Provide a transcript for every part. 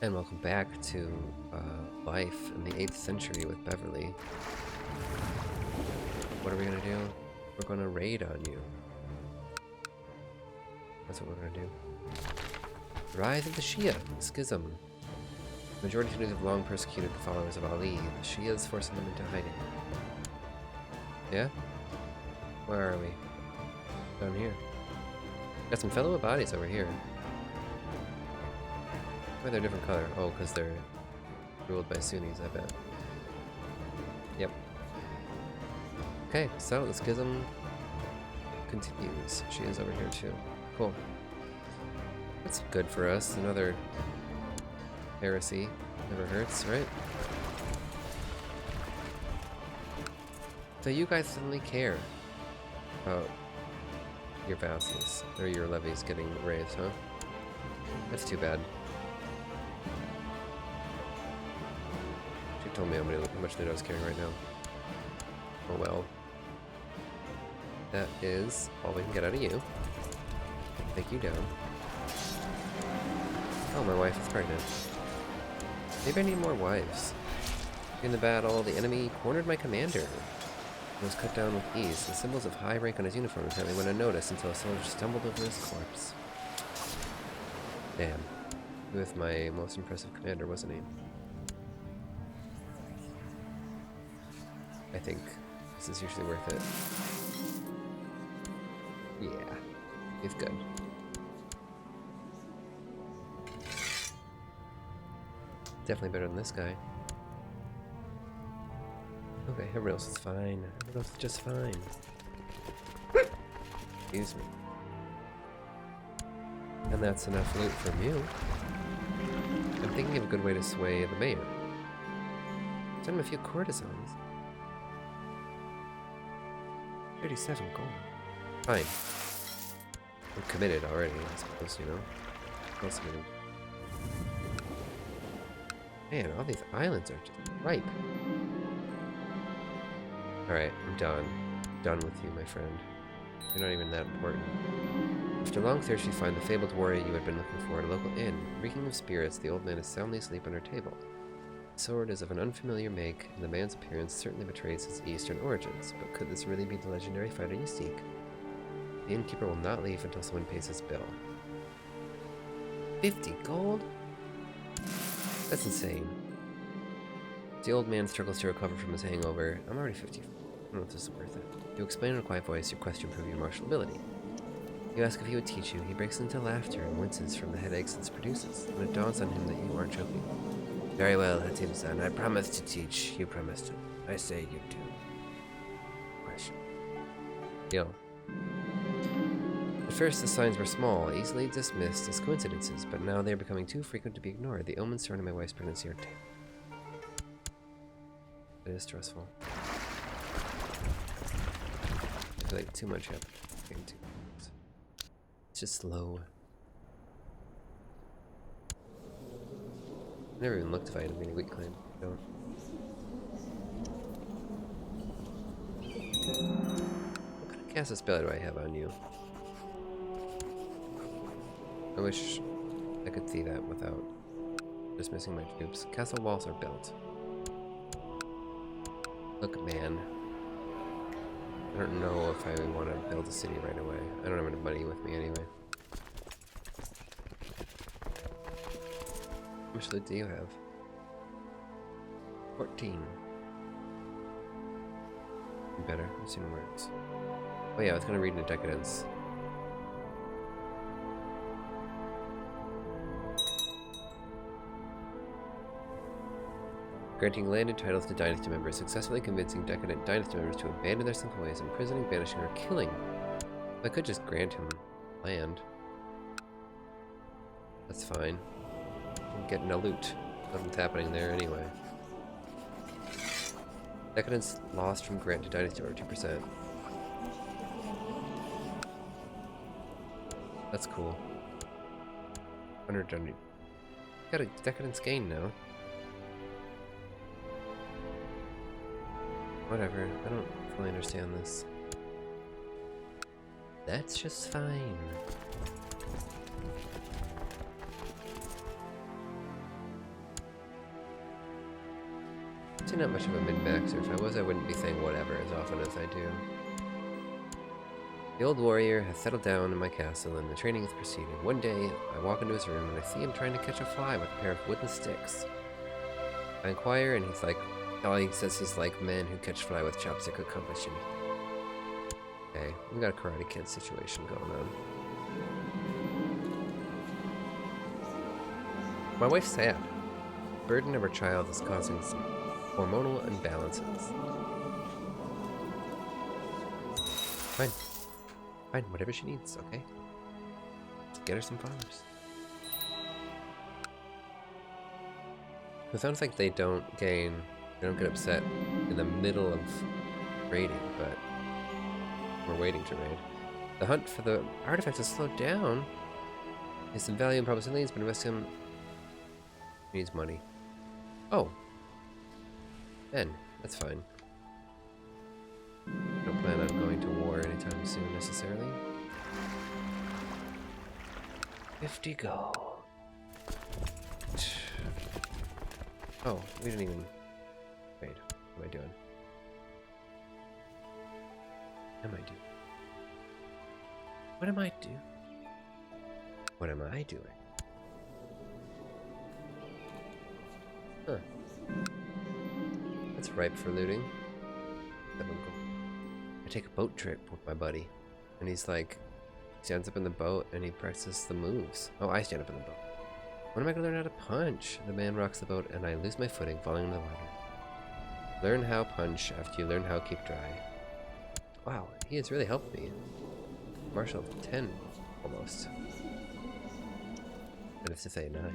And welcome back to life in the 8th century with Beverly. What are we gonna do? We're gonna raid on you. That's what we're gonna do. Rise of the Shia, Schism. The majority of Hindus have long persecuted the followers of Ali. The Shias forcing them into hiding. Yeah? Where are we? Down here. Got some fellow bodies over here. Why they're a different color? Oh, because they're ruled by Sunnis, I bet. Yep. Okay, so the schism continues. She is over here too. Cool. That's good for us. Another heresy. Never hurts, right? So you guys suddenly care about your vassals, or your levies getting raised, huh? That's too bad. She told me how much loot I was carrying right now. Oh well. That is all we can get out of you. Take you down. Oh, my wife is pregnant. Maybe I need more wives. In the battle, the enemy cornered my commander. He was cut down with ease. The symbols of high rank on his uniform apparently went unnoticed until a soldier stumbled over his corpse. Damn. He was my most impressive commander, wasn't he? I think this is usually worth it. Yeah, he's good. Definitely better than this guy. Okay, everyone else is fine. Everyone else is just fine. Excuse me. And that's enough loot from you. I'm thinking of a good way to sway the mayor. Send him a few courtesans. 37 gold. Fine. I'm committed already, I suppose, you know? Close committed. Man, all these islands are just ripe. Alright, I'm done. Done with you, my friend. You're not even that important. After long search, you find the fabled warrior you had been looking for at a local inn. Reeking of spirits, the old man is soundly asleep on her table. The sword is of an unfamiliar make, and the man's appearance certainly betrays his eastern origins. But could this really be the legendary fighter you seek? The innkeeper will not leave until someone pays his bill. 50 gold? That's insane. The old man struggles to recover from his hangover. I'm already 50. I don't know if this is worth it. You explain in a quiet voice your quest to improve your martial ability. You ask if he would teach you. He breaks into laughter and winces from the headaches this produces, and it dawns on him that you aren't joking. Very well, Hatim-san. I promise to teach. You promise to. I say you do. Question. Deal. At first, the signs were small, easily dismissed as coincidences, but now they are becoming too frequent to be ignored. The omens surrounding my wife's pregnancy are terrible. It is stressful. I feel like too much happened. It's just slow. I never even looked if I had a mini weak claim. I don't. What kind of cast spell do I have on you? I wish I could see that without dismissing my troops. Castle walls are built. Look, man. I don't know if I want to build a city right away. I don't have enough money with me anyway. How much loot do you have? 14. Better. It soon works. Oh yeah, I was gonna read into Decadence. Granting landed titles to dynasty members, successfully convincing decadent dynasty members to abandon their sinful ways, imprisoning, banishing, or killing. I could just grant him land. That's fine. I'm getting a loot. Nothing's happening there anyway. Decadence lost from grant to dynasty over 2%. That's cool. 100. Got a decadence gain now. Whatever, I don't fully understand this. That's just fine. Actually not much of a min-maxer. If I was, I wouldn't be saying whatever as often as I do. The old warrior has settled down in my castle and the training is proceeding. One day, I walk into his room and I see him trying to catch a fly with a pair of wooden sticks. I inquire and he's like, all he says is like, men who catch fly with chopstick accomplish anything. Okay, we got a Karate Kid situation going on. My wife's sad. The burden of her child is causing some hormonal imbalances. Fine. Fine, whatever she needs, okay? Get her some flowers. It sounds like they don't get upset in the middle of raiding, but we're waiting to raid. The hunt for the artifact has slowed down. It's some value and probability has been invested in. He needs money. Oh. Ben, that's fine. Don't plan on going to war anytime soon, necessarily. 50 gold. Oh, we didn't even... Wait, what am I doing? What am I doing? What am I doing? Huh. That's ripe for looting. 7 gold. I take a boat trip with my buddy, and he's like, stands up in the boat and he practices the moves. Oh, I stand up in the boat. When am I gonna learn how to punch? The man rocks the boat and I lose my footing, falling into the water. Learn how punch after you learn how keep dry. Wow, he has really helped me. Martial 10, almost. That is to say 9.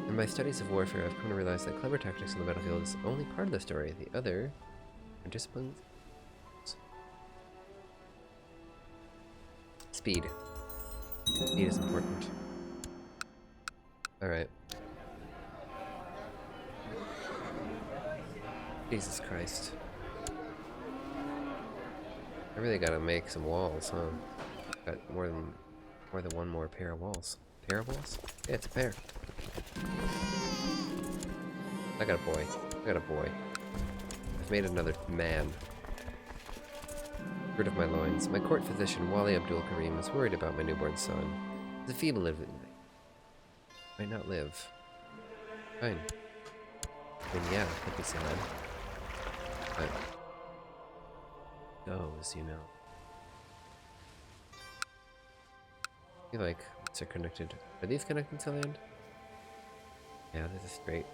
In my studies of warfare, I've come to realize that clever tactics on the battlefield is only part of the story. The other are disciplines. Speed. Speed is important. Alright. Jesus Christ. I really gotta make some walls, huh? Got more than one more pair of walls. Pair of walls? Yeah, it's a pair. I got a boy. I've made another man. Rid of my loins. My court physician, Wali Abdul Karim, is worried about my newborn son. He's a feeble living. Might not live. Fine. I mean, yeah, could be sad. But goes, you know. I feel like they're connected. Are these connected to land? Yeah, this is straight.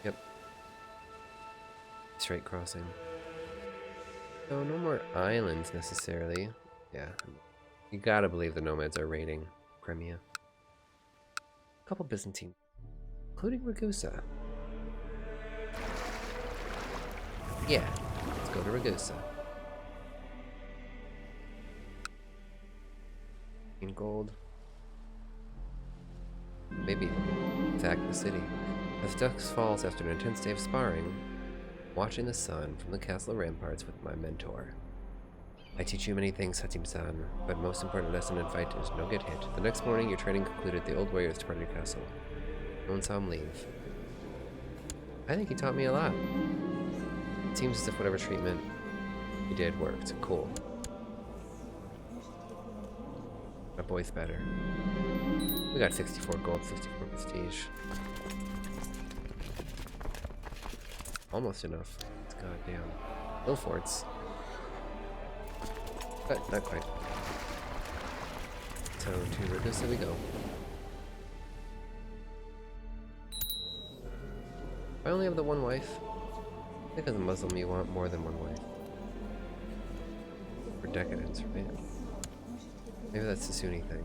Yep. Straight crossing. So no more islands necessarily. Yeah. You gotta believe the nomads are raiding Crimea. A couple Byzantine, including Ragusa. Yeah, let's go to Ragusa. In gold. Maybe attack the city. As dusk falls after an intense day of sparring, watching the sun from the castle ramparts with my mentor. I teach you many things, Hatim-san, but most important lesson in fight is no get hit. The next morning, your training concluded. The old warriors departed your castle. No one saw him leave. I think he taught me a lot. It seems as if whatever treatment he did worked. Cool. My boy's better. We got 64 gold, 64 prestige. Almost enough. It's goddamn. Hill forts. But not quite. So to Ragusa we go. I only have the one wife. I think as a Muslim you want more than one wife. For decadence, right? Maybe that's the Sunni thing.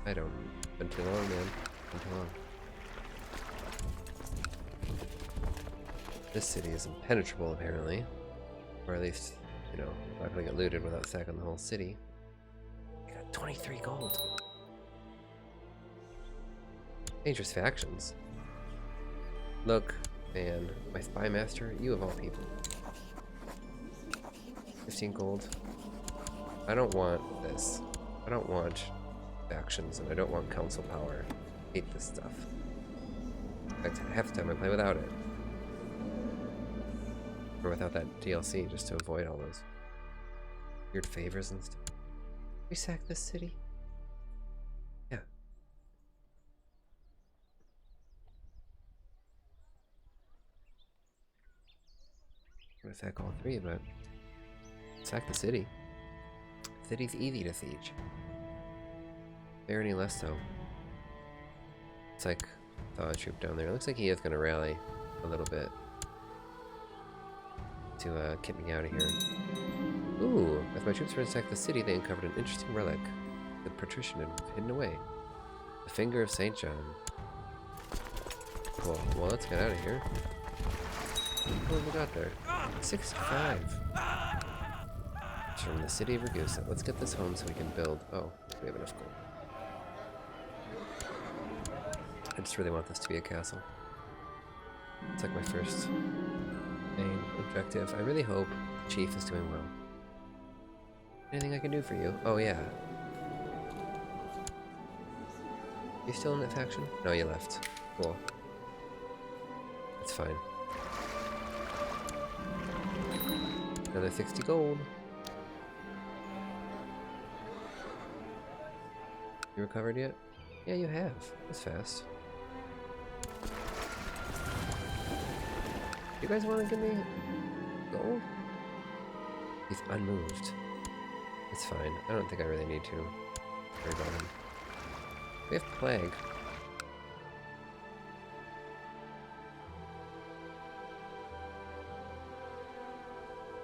I don't. Been too long, man. Been too long. This city is impenetrable, apparently. Or at least, you know, not gonna get looted without sacking the whole city. You got 23 gold. Dangerous factions. Look, man, my spy master, you of all people. 15 gold. I don't want this. I don't want factions, and I don't want council power. hate this stuff. In fact, half the time I play without it. Or without that DLC, just to avoid all those weird favors and stuff. We sack this city? Yeah. I'm gonna sack all three, but sack the city. City's easy to siege. There any less so. It's like thaw a troop down there. It looks like he is gonna rally a little bit to get me out of here. Ooh, as my troops ransacked the city, they uncovered an interesting relic that patrician had hidden away. The finger of St. John. Cool. Well, let's get out of here. What have we got there? 65. It's from the city of Ragusa. Let's get this home so we can build. Oh, we have enough gold. I just really want this to be a castle. It's like my first main objective. I really hope the chief is doing well. Anything I can do for you? Oh, yeah. You still in that faction? No, you left. Cool. That's fine. Another 60 gold. You recovered yet? Yeah, you have. That's fast. You guys want to give me gold? He's unmoved. It's fine. I don't think I really need to worry about him. We have plague.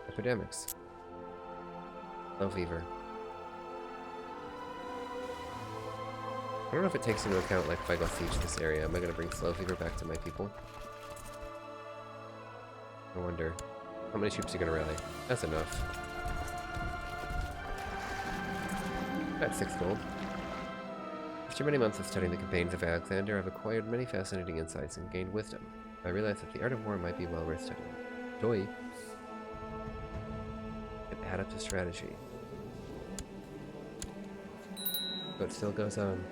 Epidemics. Low fever. I don't know if it takes into account, like, if I go siege this area, am I gonna bring slow fever back to my people? I wonder. How many troops are you gonna rally? That's enough. Got 6 gold. After many months of studying the campaigns of Alexander, I've acquired many fascinating insights and gained wisdom. I realized that the art of war might be well worth studying. Joy. And add up to strategy. But it still goes on.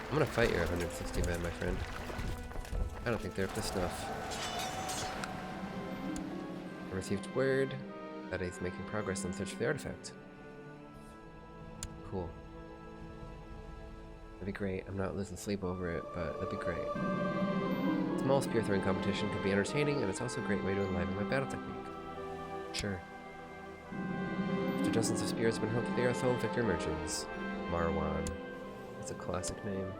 I'm gonna fight your 160 men, my friend. I don't think they're up to snuff. I received word that he's making progress on search for the artifact. Cool. That'd be great. I'm not losing sleep over it, but that'd be great. Small spear throwing competition could be entertaining, and it's also a great way to enliven my battle technique. Sure. After dozens of spears have been held to the earth, home victor emerges. Marwan. That's a classic name.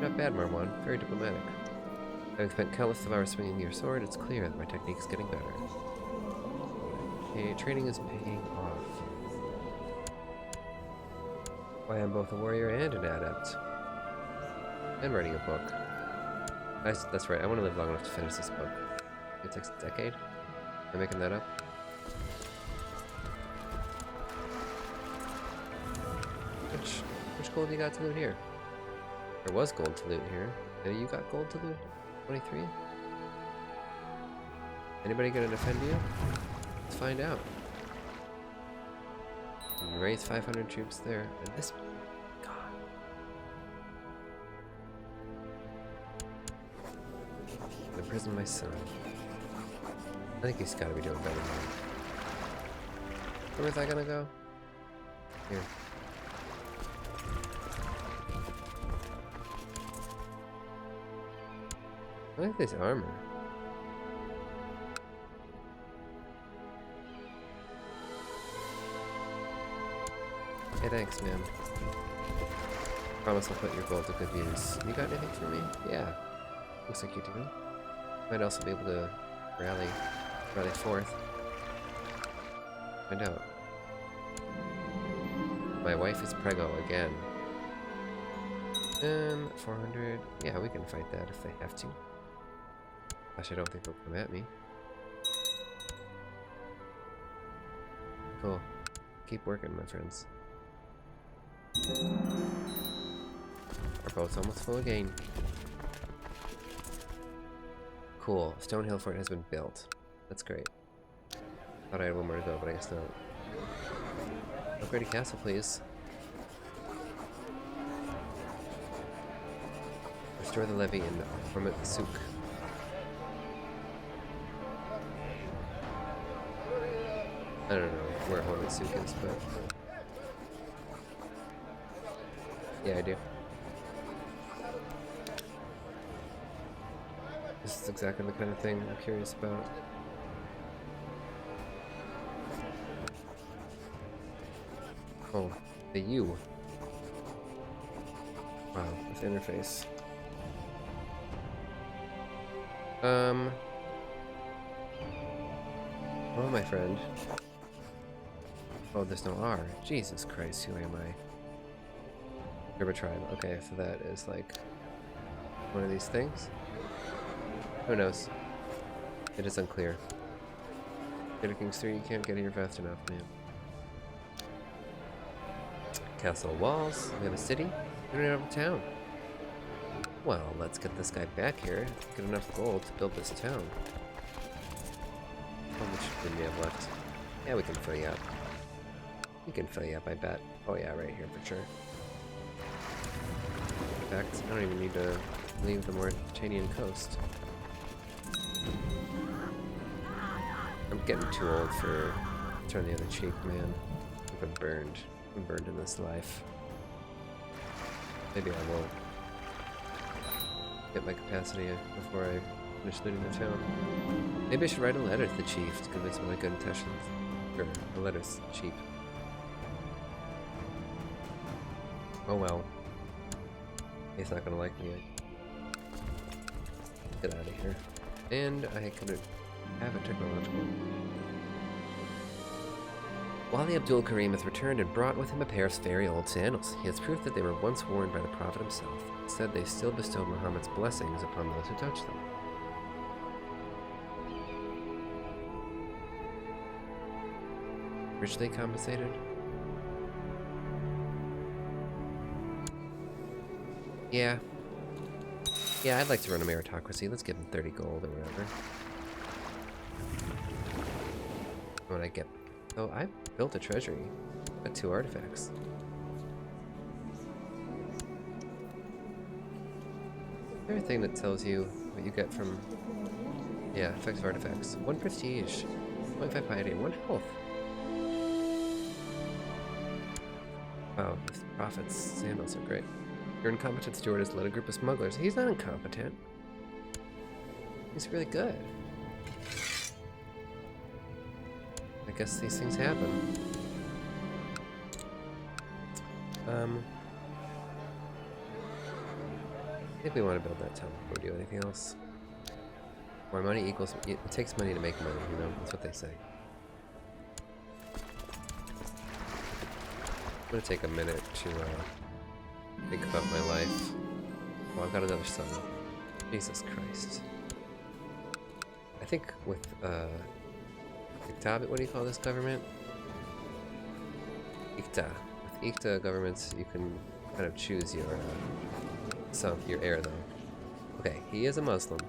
Not bad, Marwan. Very diplomatic. Having spent countless of hours swinging your sword, it's clear that my technique is getting better. Okay, training is paying off. Why, I'm both a warrior and an adept. And writing a book. That's right, I want to live long enough to finish this book. It takes a decade? Am I making that up? Which gold you got to loot here? There was gold to loot here. You got gold to loot? 23? Anybody gonna defend you? Let's find out. You raise 500 troops there. And this... God. Imprison my son. I think he's gotta be doing better than me. Where's I gonna go? Here. I like this armor. Hey, thanks, man. Promise I'll put your gold to good use. You got anything for me? Yeah. Looks like you do. Might also be able to rally forth. Find out. My wife is preggo again. 400. Yeah, we can fight that if they have to. Gosh, I don't think they'll come at me. Cool. Keep working, my friends. Our boat's almost full again. Cool. Stonehill Fort has been built. That's great. Thought I had one more to go, but I guess not. Upgrade a castle, please. Restore the levy in Hormet Souk. I don't know where Hormet Souk is, but yeah, I do. This is exactly the kind of thing I'm curious about. Oh, the U. Wow, this interface. Oh, my friend. Oh, there's no R. Jesus Christ, who am I? Turbo Tribe. Okay, so that is like one of these things. Who knows? It is unclear. Crusader Kings 3, you can't get here fast enough, man. Castle walls. We have a city. We don't have a town. Well, let's get this guy back here. Get enough gold to build this town. How much did we have left? Yeah, we can fill you up. We can fill you up, I bet. Oh yeah, right here for sure. In fact, I don't even need to leave the Mauritanian coast. I'm getting too old for turn the other cheek, man. I've been burned. I'm burned in this life. Maybe I will get my capacity before I finish looting the town. Maybe I should write a letter to the chief to convince him of my good intentions. Sure, the letter's cheap. Oh well. He's not gonna like me. Get out of here. And I could have a technological. Wali Abdul Karim has returned and brought with him a pair of very old sandals. He has proof that they were once worn by the Prophet himself. Instead, they still bestow Muhammad's blessings upon those who touch them. Richly compensated? Yeah. Yeah, I'd like to run a meritocracy. Let's give him 30 gold or whatever. When I get... Oh, I built a treasury. Got 2 artifacts. Everything that tells you what you get from... Yeah, effective artifacts. 1 prestige. 0.5 piety, 1 health. Wow, this Prophet's sandals are great. Your incompetent steward has led a group of smugglers. He's not incompetent. He's really good. I guess these things happen. I think we want to build that town before we do anything else. More money equals... It takes money to make money, you know? That's what they say. I'm gonna take a minute to think about my life. Oh, I've got another son. Jesus Christ. I think with Ikta, what do you call this government? Ikta. With Ikta governments, you can kind of choose your your heir, though. Okay, he is a Muslim.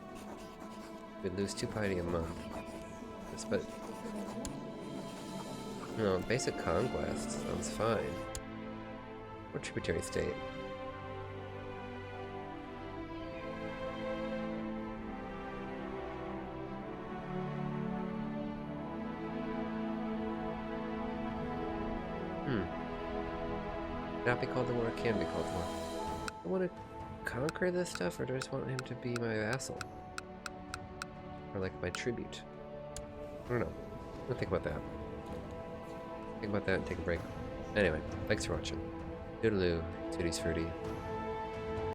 We'd lose 2 piety a month. But no, basic conquest sounds fine. Or tributary state. Not be called to war, can be called to war. I want to conquer this stuff, or do I just want him to be my vassal? Or like my tribute? I don't know. I'm gonna think about that. Think about that and take a break. Anyway, thanks for watching. Toodaloo, Tooties Fruity.